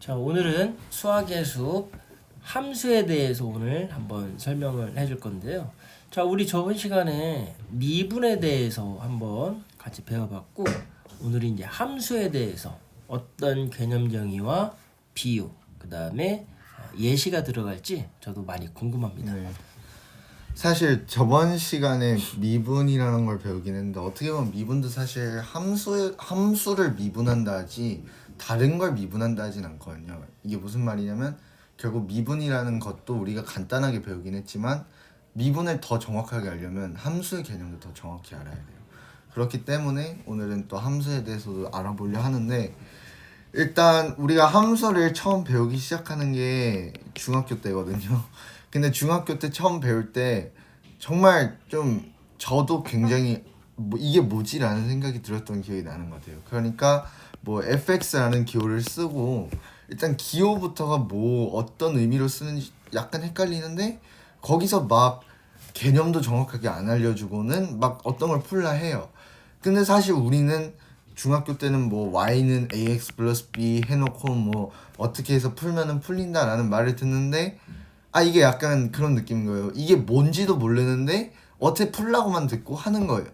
자, 오늘은 수학의 숲 함수에 대해서 오늘 한번 설명을 해줄 건데요. 자, 우리 저번 시간에 미분에 대해서 한번 같이 배워봤고, 오늘은 이제 함수에 대해서 어떤 개념 정의와 비유, 그 다음에 예시가 들어갈지 저도 많이 궁금합니다. 네. 사실 저번 시간에 미분이라는 걸 배우긴 했는데 어떻게 보면 미분도 사실 함수를 미분한다 하지 다른 걸 미분한다 하진 않거든요. 이게 무슨 말이냐면 결국 미분이라는 것도 우리가 간단하게 배우긴 했지만 미분을 더 정확하게 알려면 함수의 개념도 더 정확히 알아야 돼요. 그렇기 때문에 오늘은 또 함수에 대해서도 알아보려 하는데, 일단 우리가 함수를 처음 배우기 시작하는 게 중학교 때거든요. 근데 중학교 때 처음 배울 때 정말 좀 저도 굉장히 이게 뭐지라는 생각이 들었던 기억이 나는 것 같아요. 그러니까 뭐 fx라는 기호를 쓰고 일단 기호부터가 뭐 어떤 의미로 쓰는지 약간 헷갈리는데, 거기서 막 개념도 정확하게 안 알려주고는 막 어떤 걸 풀라 해요. 근데 사실 우리는 중학교 때는 뭐 y는 ax 플러스 b 해놓고 뭐 어떻게 해서 풀면은 풀린다라는 말을 듣는데, 이게 약간 그런 느낌인 거예요. 이게 뭔지도 모르는데 어떻게 풀라고만 듣고 하는 거예요.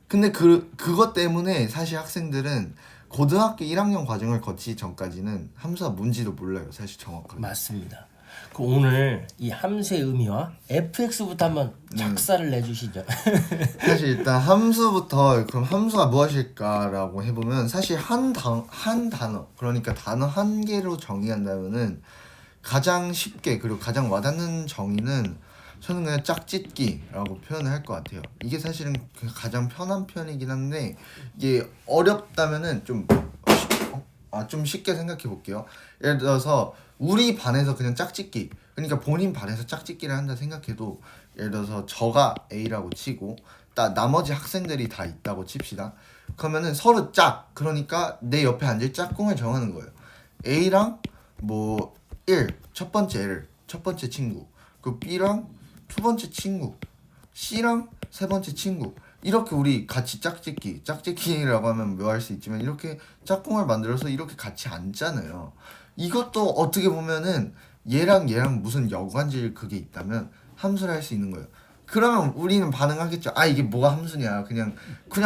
근데 그것 때문에 사실 학생들은 고등학교 1학년 과정을 거치기 전까지는 함수가 뭔지도 몰라요. 사실 정확하게. 맞습니다. 그 오늘 이 함수의 의미와 fx부터 한번 작사를 내주시죠. 사실 일단 함수부터, 그럼 함수가 무엇일까라고 해보면 사실 한 단어, 그러니까 단어 한 개로 정의한다면은 가장 쉽게 그리고 가장 와닿는 정의는 저는 그냥 짝짓기라고 표현을 할 것 같아요. 이게 사실은 가장 편한 편이긴 한데, 이게 어렵다면은 좀 쉽게 생각해 볼게요. 예를 들어서 우리 반에서 그냥 짝짓기, 그러니까 본인 반에서 짝짓기를 한다 생각해도, 예를 들어서 저가 A라고 치고 나머지 학생들이 다 있다고 칩시다. 그러면은 서로 짝, 그러니까 내 옆에 앉을 짝꿍을 정하는 거예요. A랑 뭐 1, 첫 번째 애를, 첫 번째 친구, 그 B랑 두 번째 친구, C랑 세 번째 친구, 이렇게 우리 같이 짝짓기라고 하면 묘할 수 있지만 이렇게 짝꿍을 만들어서 이렇게 같이 앉잖아요. 이것도 어떻게 보면은 얘랑 무슨 여관질 그게 있다면 함수를 할 수 있는 거예요. 그러면 우리는 반응하겠죠. 이게 뭐가 함수냐, 그냥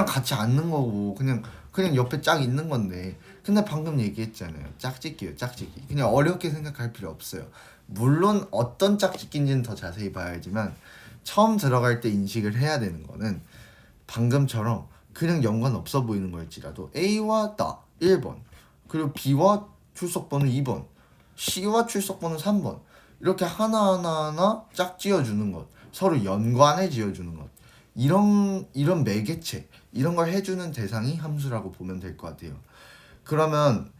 같이 앉는 거고 그냥 옆에 짝 있는 건데. 근데 방금 얘기했잖아요. 짝짓기요, 짝짓기. 그냥 어렵게 생각할 필요 없어요. 물론 어떤 짝짓기인지는 더 자세히 봐야 알지만 처음 들어갈 때 인식을 해야 되는 거는 방금처럼 그냥 연관 없어 보이는 거일지라도 A와 나 1번, 그리고 B와 출석번호 2번, C와 출석번호 3번, 이렇게 하나하나 짝 지어주는 것, 서로 연관해 지어주는 것, 이런 매개체, 이런 걸 해주는 대상이 함수라고 보면 될 것 같아요. 그러면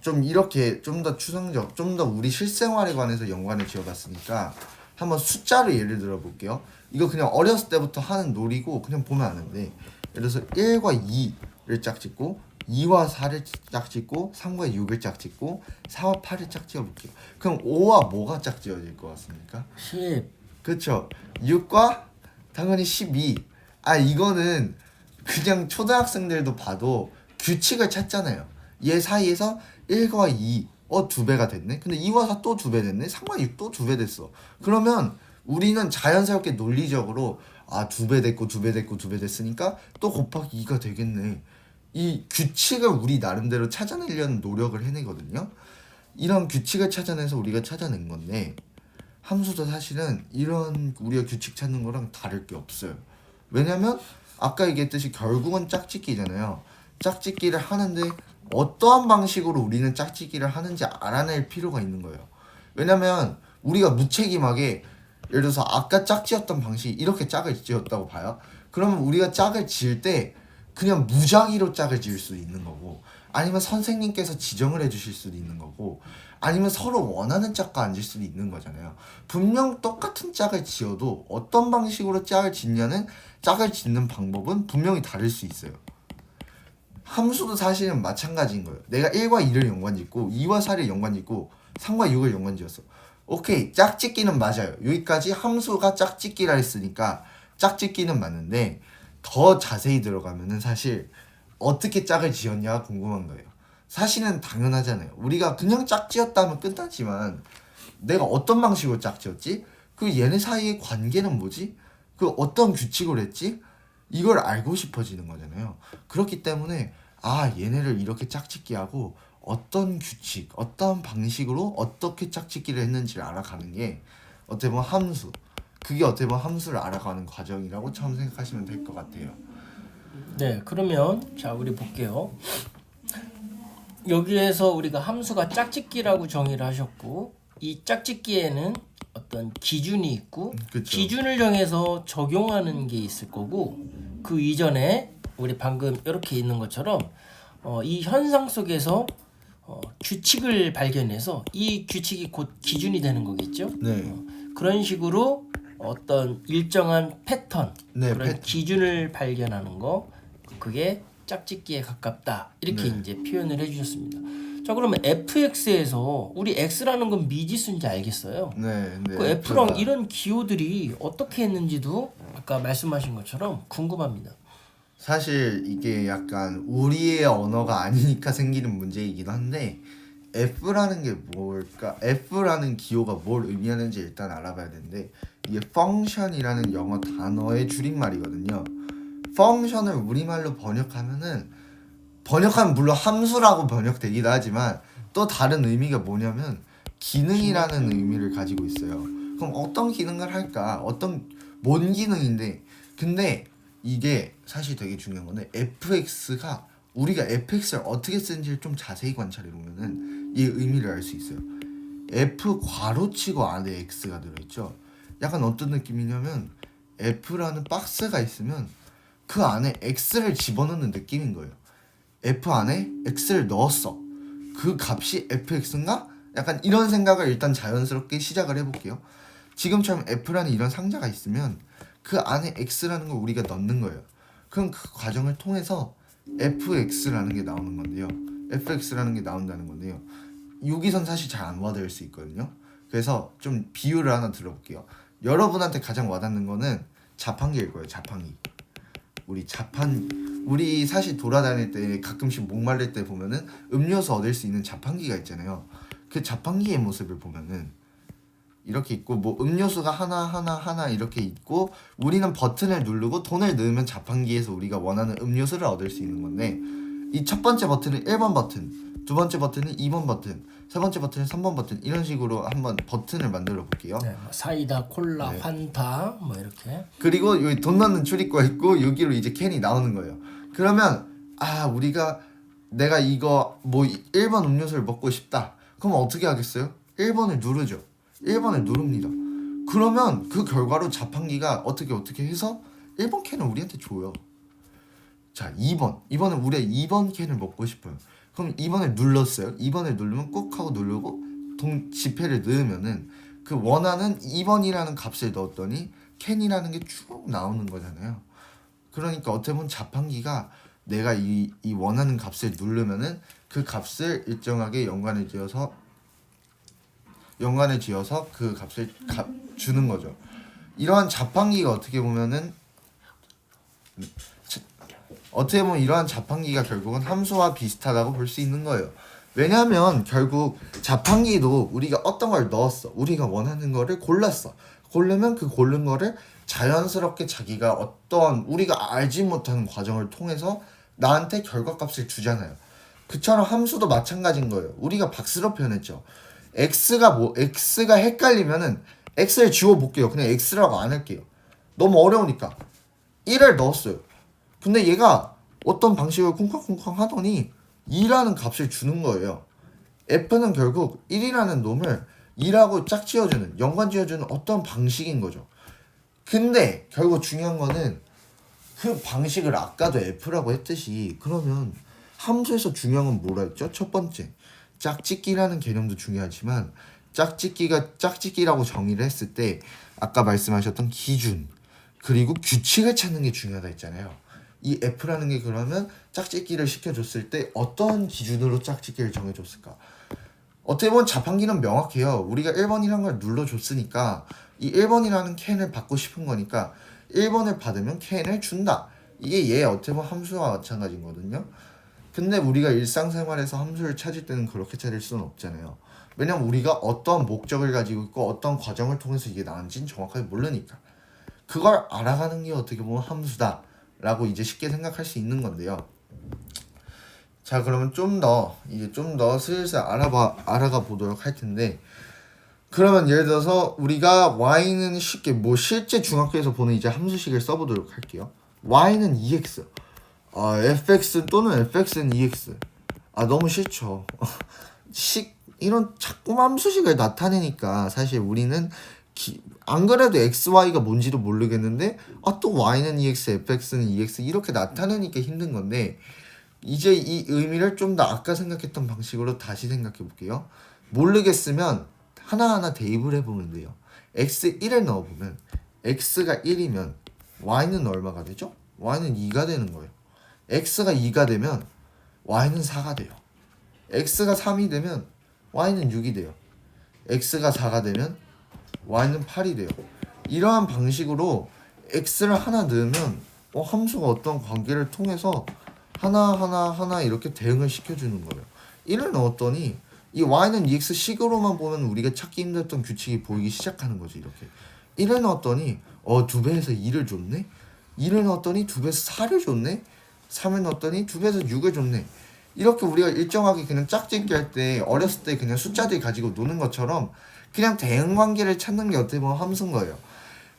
좀 이렇게 좀 더 추상적, 좀 더 우리 실생활에 관해서 연관을 지어봤으니까 한번 숫자를 예를 들어 볼게요. 이거 그냥 어렸을 때부터 하는 놀이고 그냥 보면 아는데, 예를 들어서 1과 2를 짝짓고 2와 4를 짝짓고 3과 6을 짝짓고 4와 8을 짝지어 볼게요. 그럼 5와 뭐가 짝지어질 것 같습니까? 10. 그쵸. 6과 당연히 12. 이거는 그냥 초등학생들도 봐도 규칙을 찾잖아요. 얘 사이에서 1과 2, 두 배가 됐네. 근데 2와 4 또 두 배 됐네. 3과 6 또 두 배 됐어. 그러면 우리는 자연스럽게 논리적으로 두 배 됐고 두 배 됐고 두 배 됐으니까 또 곱하기 2가 되겠네. 이 규칙을 우리 나름대로 찾아내려는 노력을 해내거든요. 이런 규칙을 찾아내서 우리가 찾아낸 건데, 함수도 사실은 이런 우리가 규칙 찾는 거랑 다를 게 없어요. 왜냐면 아까 얘기했듯이 결국은 짝짓기잖아요. 짝짓기를 하는데 어떠한 방식으로 우리는 짝짓기를 하는지 알아낼 필요가 있는 거예요. 왜냐면 우리가 무책임하게, 예를 들어서 아까 짝지었던 방식이 이렇게 짝을 지었다고 봐요. 그러면 우리가 짝을 지을 때 그냥 무작위로 짝을 지을 수도 있는 거고, 아니면 선생님께서 지정을 해주실 수도 있는 거고, 아니면 서로 원하는 짝과 앉을 수도 있는 거잖아요. 분명 똑같은 짝을 지어도 어떤 방식으로 짝을 짓냐는, 짝을 짓는 방법은 분명히 다를 수 있어요. 함수도 사실은 마찬가지인 거예요. 내가 1과 2를 연관짓고 2와 4를 연관짓고 3과 6을 연관지었어. 오케이, 짝짓기는 맞아요. 여기까지 함수가 짝짓기라 했으니까 짝짓기는 맞는데, 더 자세히 들어가면은 사실 어떻게 짝을 지었냐가 궁금한 거예요. 사실은 당연하잖아요. 우리가 그냥 짝지었다면 끝나지만 내가 어떤 방식으로 짝지었지? 그 얘네 사이의 관계는 뭐지? 그 어떤 규칙을 했지? 이걸 알고 싶어지는 거잖아요. 그렇기 때문에 얘네를 이렇게 짝짓기 하고 어떤 규칙, 어떤 방식으로 어떻게 짝짓기를 했는지를 알아가는 게 어떻게 보면 함수. 그게 어떻게 보면 함수를 알아가는 과정이라고 처음 생각하시면 될 것 같아요. 네, 그러면 자 우리 볼게요. 여기에서 우리가 함수가 짝짓기라고 정의를 하셨고 이 짝짓기에는 어떤 기준이 있고 그쵸. 기준을 정해서 적용하는 게 있을 거고 그 이전에 우리 방금 이렇게 있는 것처럼 이 현상 속에서 규칙을 발견해서 이 규칙이 곧 기준이 되는 거겠죠. 네. 그런 식으로 어떤 일정한 패턴, 네, 그런 패턴. 기준을 발견하는 거 그게 짝짓기에 가깝다 이렇게 네. 이제 표현을 해주셨습니다. 자 그러면 fx에서 우리 x라는 건 미지수인지 알겠어요. 네. 그 f랑 이런 기호들이 어떻게 했는지도 아까 말씀하신 것처럼 궁금합니다. 사실 이게 약간 우리의 언어가 아니니까 생기는 문제이기도 한데 F라는 게 뭘까? F라는 기호가 뭘 의미하는지 일단 알아봐야 되는데 이게 function이라는 영어 단어의 줄임말이거든요. function을 우리말로 번역하면 물론 함수라고 번역되기도 하지만 또 다른 의미가 뭐냐면 기능이라는 의미를 가지고 있어요. 그럼 어떤 기능을 할까? 뭔 기능인데 근데 이게 사실 되게 중요한 건데 fx가 우리가 fx를 어떻게 쓰는지를 좀 자세히 관찰해 보면은 이 의미를 알 수 있어요. f 괄호치고 안에 x가 들어있죠. 약간 어떤 느낌이냐면 f라는 박스가 있으면 그 안에 x를 집어넣는 느낌인 거예요. f 안에 x를 넣었어. 그 값이 fx인가? 약간 이런 생각을 일단 자연스럽게 시작을 해볼게요. 지금처럼 f라는 이런 상자가 있으면 그 안에 x라는 걸 우리가 넣는 거예요. 그럼 그 과정을 통해서 fx라는 게 나오는 건데요. fx라는 게 나온다는 건데요. 여기선 사실 잘 안 와닿을 수 있거든요. 그래서 좀 비유를 하나 들어볼게요. 여러분한테 가장 와닿는 거는 자판기일 거예요. 자판기. 우리 사실 돌아다닐 때 가끔씩 목말릴 때 보면은 음료수 얻을 수 있는 자판기가 있잖아요. 그 자판기의 모습을 보면은 이렇게 있고 뭐 음료수가 하나 이렇게 있고 우리는 버튼을 누르고 돈을 넣으면 자판기에서 우리가 원하는 음료수를 얻을 수 있는 건데 이 첫 번째 버튼은 1번 버튼, 두 번째 버튼은 2번 버튼, 세 번째 버튼은 3번 버튼 이런 식으로 한번 버튼을 만들어 볼게요. 네, 뭐 사이다, 콜라, 네. 환타 뭐 이렇게. 그리고 여기 돈 넣는 출입구가 있고 여기로 이제 캔이 나오는 거예요. 그러면 우리가 내가 이거 뭐 1번 음료수를 먹고 싶다. 그럼 어떻게 하겠어요? 1번을 누르죠. 1번을 누릅니다. 그러면 그 결과로 자판기가 어떻게 해서 1번 캔을 우리한테 줘요. 자, 2번은 우리가 2번 캔을 먹고 싶어요. 그럼 2번을 눌렀어요. 2번을 누르면 꾹 하고 누르고 지폐를 넣으면은 그 원하는 2번이라는 값을 넣었더니 캔이라는 게 쭉 나오는 거잖아요. 그러니까 어떻게 보면 자판기가 내가 이 원하는 값을 누르면은 그 값을 일정하게 연관을 지어서 그 값을 주는 거죠. 이러한 자판기가 어떻게 보면 이러한 자판기가 결국은 함수와 비슷하다고 볼 수 있는 거예요. 왜냐하면 결국 자판기도 우리가 어떤 걸 넣었어. 우리가 원하는 거를 골랐어. 고르면 그 고른 거를 자연스럽게 자기가 어떤 우리가 알지 못하는 과정을 통해서 나한테 결과값을 주잖아요. 그처럼 함수도 마찬가지인 거예요. 우리가 박스로 표현했죠. x가 헷갈리면은 x를 지워볼게요. 그냥 x라고 안 할게요. 너무 어려우니까 1을 넣었어요. 근데 얘가 어떤 방식을 쿵쾅쿵쾅 하더니 2라는 값을 주는 거예요. f는 결국 1이라는 놈을 2라고 짝 지어주는 연관 지어주는 어떤 방식인 거죠. 근데 결국 중요한 거는 그 방식을 아까도 f라고 했듯이 그러면 함수에서 중요한 건 뭐라 했죠? 첫 번째 짝짓기라는 개념도 중요하지만 짝짓기라고 정의를 했을 때 아까 말씀하셨던 기준 그리고 규칙을 찾는 게 중요하다 했잖아요. 이 f라는 게 그러면 짝짓기를 시켜줬을 때 어떤 기준으로 짝짓기를 정해줬을까? 어떻게 보면 자판기는 명확해요. 우리가 1번이라는 걸 눌러줬으니까 이 1번이라는 캔을 받고 싶은 거니까 1번을 받으면 캔을 준다. 이게 얘 어떻게 보면 함수와 마찬가지인 거거든요. 근데 우리가 일상생활에서 함수를 찾을 때는 그렇게 찾을 수는 없잖아요. 왜냐면 우리가 어떤 목적을 가지고 있고 어떤 과정을 통해서 이게 나온지는 정확하게 모르니까. 그걸 알아가는 게 어떻게 보면 함수다 라고 이제 쉽게 생각할 수 있는 건데요. 자, 그러면 좀 더 슬슬 알아가 보도록 할 텐데, 그러면 예를 들어서 우리가 y는 쉽게 뭐 실제 중학교에서 보는 이제 함수식을 써보도록 할게요. y는 2x, fx 또는 fx는 2x. 너무 싫죠. 이런 자꾸 함수식을 나타내니까 사실 우리는 안 그래도 xy가 뭔지도 모르겠는데 또 y는 2x, fx는 2x 이렇게 나타내니까 힘든 건데, 이제 이 의미를 좀 더 아까 생각했던 방식으로 다시 생각해 볼게요. 모르겠으면 하나하나 대입을 해보면 돼요. x1을 넣어보면 x가 1이면 y는 얼마가 되죠? y는 2가 되는 거예요. x가 2가 되면 y는 4가 돼요. x가 3이 되면 y는 6이 돼요. x가 4가 되면 y는 8이 돼요. 이러한 방식으로 x를 하나 넣으면 함수가 어떤 관계를 통해서 하나 이렇게 대응을 시켜주는 거예요. 1을 넣었더니 이 y는 2x 식으로만 보면 우리가 찾기 힘들었던 규칙이 보이기 시작하는 거지. 이렇게 1을 넣었더니 2배에서 2를 줬네. 2를 넣었더니 2배에서 4를 줬네. 3을 넣었더니 2배에서 6을 줬네. 이렇게 우리가 일정하게 그냥 짝짓기 할 때 어렸을 때 그냥 숫자들 가지고 노는 것처럼 그냥 대응 관계를 찾는 게 어떻게 보면 함수인 거예요.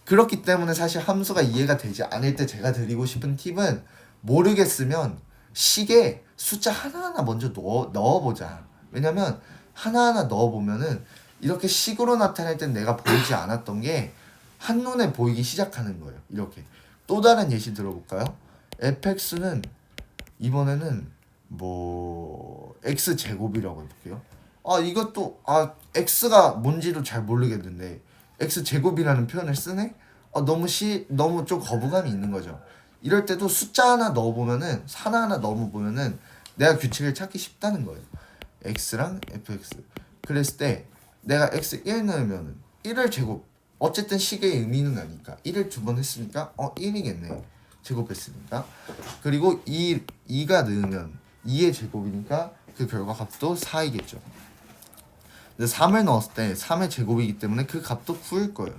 그렇기 때문에 사실 함수가 이해가 되지 않을 때 제가 드리고 싶은 팁은, 모르겠으면 식에 숫자 하나하나 먼저 넣어보자. 왜냐면 하나하나 넣어보면은 이렇게 식으로 나타낼 땐 내가 보이지 않았던 게 한눈에 보이기 시작하는 거예요. 이렇게 또 다른 예시 들어볼까요? fx는 이번에는 뭐 x제곱이라고 해볼게요. 이것도 x가 뭔지도 잘 모르겠는데 x제곱이라는 표현을 쓰네? 너무 좀 거부감이 있는 거죠. 이럴 때도 숫자 하나 넣어보면은 하나 넣어보면은 내가 규칙을 찾기 쉽다는 거예요. x랑 fx. 그랬을 때 내가 x 1 넣으면은 1을 제곱, 어쨌든 식의 의미는 아니까 1을 두 번 했으니까 1이겠네. 제곱했으니까. 그리고 2가 넣으면 2의 제곱이니까 그 결과 값도 4이겠죠. 근데 3을 넣었을 때 3의 제곱이기 때문에 그 값도 9일 거예요.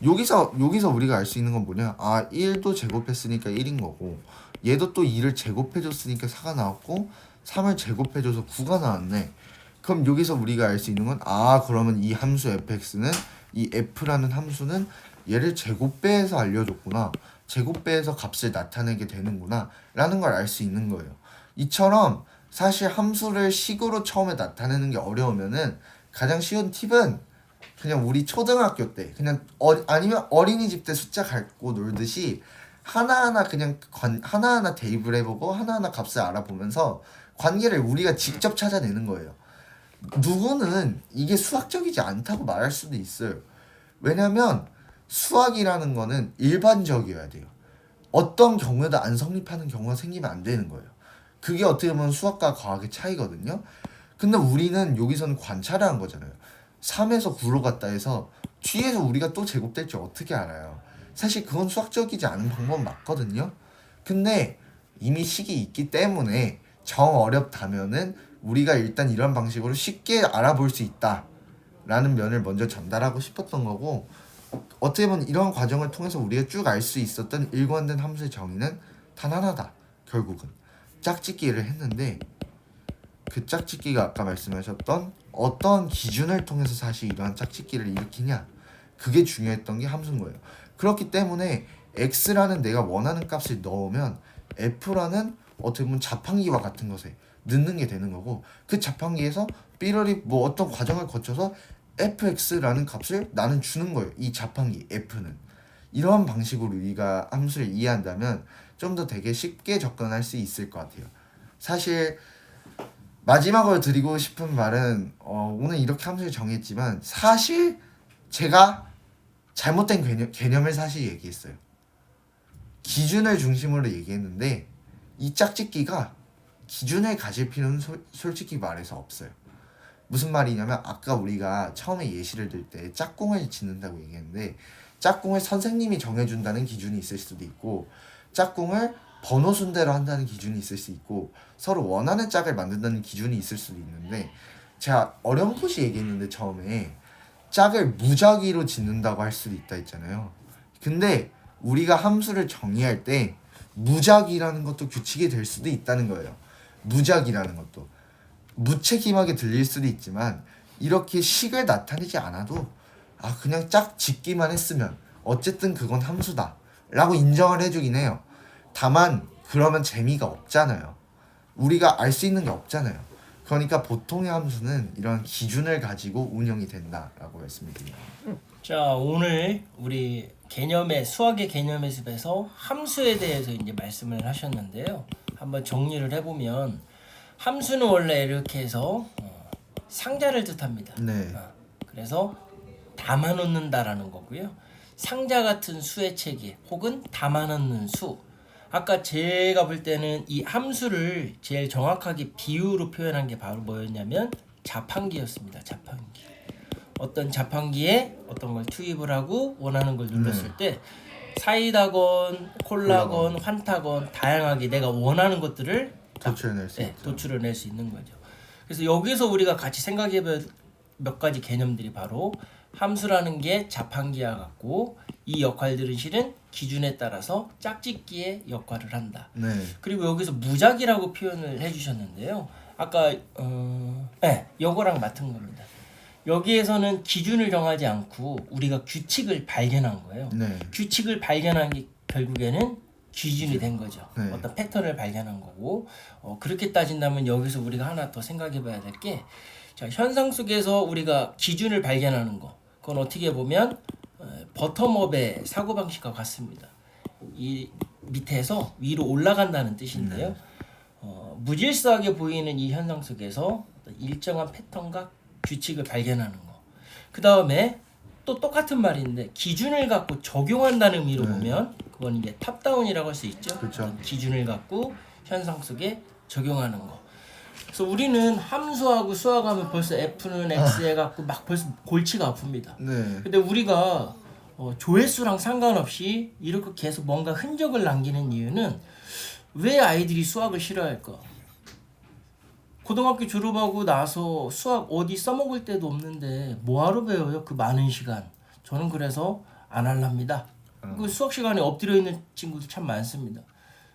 여기서 우리가 알 수 있는 건 뭐냐? 1도 제곱했으니까 1인 거고, 얘도 또 2를 제곱해줬으니까 4가 나왔고, 3을 제곱해줘서 9가 나왔네. 그럼 여기서 우리가 알 수 있는 건, 그러면 이 함수 fx는, 이 f라는 함수는 얘를 제곱배해서 알려줬구나, 제곱배해서 값을 나타내게 되는구나 라는 걸 알 수 있는 거예요. 이처럼 사실 함수를 식으로 처음에 나타내는 게 어려우면은 가장 쉬운 팁은 그냥 우리 초등학교 때 그냥 아니면 어린이집 때 숫자 갖고 놀듯이 하나하나 그냥 하나하나 대입을 해보고 하나하나 값을 알아보면서 관계를 우리가 직접 찾아내는 거예요. 누구는 이게 수학적이지 않다고 말할 수도 있어요. 왜냐면 수학이라는 거는 일반적이어야 돼요. 어떤 경우에도 안 성립하는 경우가 생기면 안 되는 거예요. 그게 어떻게 보면 수학과 과학의 차이거든요. 근데 우리는 여기서는 관찰을 한 거잖아요. 3에서 9로 갔다 해서 뒤에서 우리가 또 제곱될지 어떻게 알아요? 사실 그건 수학적이지 않은 방법은 맞거든요. 근데 이미 식이 있기 때문에 정 어렵다면은 우리가 일단 이런 방식으로 쉽게 알아볼 수 있다 라는 면을 먼저 전달하고 싶었던 거고, 어떻게 보면 이런 과정을 통해서 우리가 쭉 알 수 있었던 일관된 함수의 정의는 단 하나다. 결국은 짝짓기를 했는데, 그 짝짓기가 아까 말씀하셨던 어떠한 기준을 통해서 사실 이러한 짝짓기를 일으키냐, 그게 중요했던 게 함수인 거예요. 그렇기 때문에 x라는 내가 원하는 값을 넣으면 f라는 어떻게 보면 자판기와 같은 것에 넣는 게 되는 거고, 그 자판기에서 삐러리 뭐 어떤 과정을 거쳐서 fx라는 값을 나는 주는 거예요. 이 자판기 f는. 이런 방식으로 우리가 함수를 이해한다면 좀 더 되게 쉽게 접근할 수 있을 것 같아요. 사실 마지막으로 드리고 싶은 말은, 오늘 이렇게 함수를 정했지만 사실 제가 잘못된 개념을 사실 얘기했어요. 기준을 중심으로 얘기했는데 이 짝짓기가 기준을 가질 필요는 솔직히 말해서 없어요. 무슨 말이냐면, 아까 우리가 처음에 예시를 들 때 짝꿍을 짓는다고 얘기했는데, 짝꿍을 선생님이 정해준다는 기준이 있을 수도 있고, 짝꿍을 번호 순대로 한다는 기준이 있을 수 있고 서로 원하는 짝을 만든다는 기준이 있을 수도 있는데 제가 어렴풋이 얘기했는데 처음에 짝을 무작위로 짓는다고 할 수도 있다 했잖아요. 근데 우리가 함수를 정의할 때 무작위라는 것도 규칙이 될 수도 있다는 거예요. 무작위라는 것도 무책임하게 들릴 수도 있지만 이렇게 식을 나타내지 않아도 아 그냥 짝 짓기만 했으면 어쨌든 그건 함수다 라고 인정을 해주긴 해요. 다만 그러면 재미가 없잖아요. 우리가 알 수 있는 게 없잖아요. 그러니까 보통의 함수는 이런 기준을 가지고 운영이 된다라고 말씀드립니다. 자, 오늘 우리 개념의 수학의 개념의 습에서 함수에 대해서 이제 말씀을 하셨는데요. 한번 정리를 해보면 함수는 원래 이렇게 해서 상자를 뜻합니다. 네. 그래서 담아놓는다라는 거고요. 상자 같은 수의 체계 혹은 담아놓는 수. 아까 제가 볼 때는 이 함수를 제일 정확하게 비유로 표현한 게 바로 뭐였냐면 자판기였습니다. 자판기. 어떤 자판기에 어떤 걸 투입을 하고 원하는 걸 눌렀을 때 사이다건 콜라건 환타건 다양하게 내가 원하는 것들을 도출해낼 수 있죠. 도출해낼 수 있는 거죠. 그래서 여기서 우리가 같이 생각해볼 몇 가지 개념들이 바로 함수라는 게 자판기와 같고 이 역할들은 실은 기준에 따라서 짝짓기의 역할을 한다. 네. 그리고 여기서 무작위라고 표현을 해주셨는데요. 아까 요거랑 같은 겁니다. 여기에서는 기준을 정하지 않고 우리가 규칙을 발견한 거예요. 네. 규칙을 발견한 게 결국에는 기준이 된 거죠. 네. 어떤 패턴을 발견한 거고 그렇게 따진다면 여기서 우리가 하나 더 생각해봐야 될 게 자, 현상 속에서 우리가 기준을 발견하는 거 그건 어떻게 보면 버텀업의 사고방식과 같습니다. 이 밑에서 위로 올라간다는 뜻인데요. 무질서하게 보이는 이 현상 속에서 일정한 패턴과 규칙을 발견하는 거. 그 다음에 또 똑같은 말인데 기준을 갖고 적용한다는 의미로 보면 그건 이게 탑다운이라고 할 수 있죠. 그렇죠. 기준을 갖고 현상 속에 적용하는 거. 그래서 우리는 함수하고 수학하면 벌써 F는 X 해갖고 막 벌써 골치가 아픕니다. 네. 근데 우리가 조회수랑 상관없이 이렇게 계속 뭔가 흔적을 남기는 이유는 왜 아이들이 수학을 싫어할까? 고등학교 졸업하고 나서 수학 어디 써먹을 데도 없는데 뭐하러 배워요? 그 많은 시간. 저는 그래서 안 할랍니다. 그 수학 시간에 엎드려 있는 친구들 참 많습니다.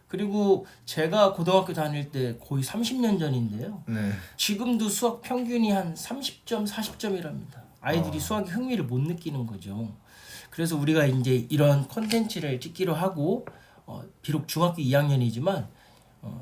그리고 제가 고등학교 다닐 때 거의 30년 전인데요. 네. 지금도 수학 평균이 한 30점, 40점이랍니다. 아이들이 수학에 흥미를 못 느끼는 거죠. 그래서 우리가 이제 이런 컨텐츠를 찍기로 하고 비록 중학교 2학년이지만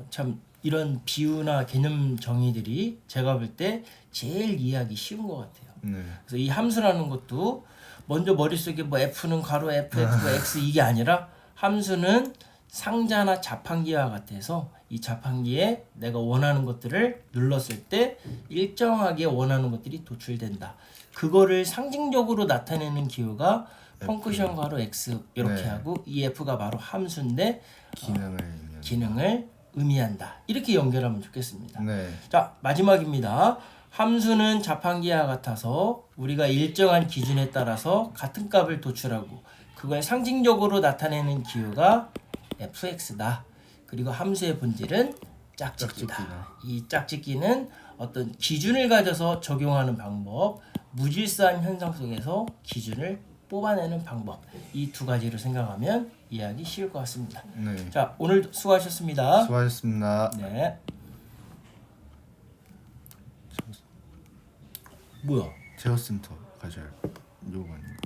참 이런 비유나 개념 정의들이 제가 볼 때 제일 이해하기 쉬운 것 같아요. 네. 그래서 이 함수라는 것도 먼저 머릿속에 뭐 F는 괄호 F, F, X 이게 아니라 함수는 상자나 자판기와 같아서 이 자판기에 내가 원하는 것들을 눌렀을 때 일정하게 원하는 것들이 도출된다. 그거를 상징적으로 나타내는 기호가 펑크션 괄호 X 이렇게 하고 이 F가 바로 함수인데 기능을 의미한다. 이렇게 연결하면 좋겠습니다. 네. 자, 마지막입니다. 함수는 자판기와 같아서 우리가 일정한 기준에 따라서 같은 값을 도출하고 그걸 상징적으로 나타내는 기호가 fx다. 그리고 함수의 본질은 짝짓기다. 이 짝짓기는 어떤 기준을 가져서 적용하는 방법, 무질서한 현상 속에서 기준을 뽑아내는 방법. 이 두 가지로 생각하면 이해하기 쉬울 것 같습니다. 네. 자, 오늘 수고하셨습니다. 수고하셨습니다. 네. 뭐야? 제어센터 가져요. 요거 아닌가?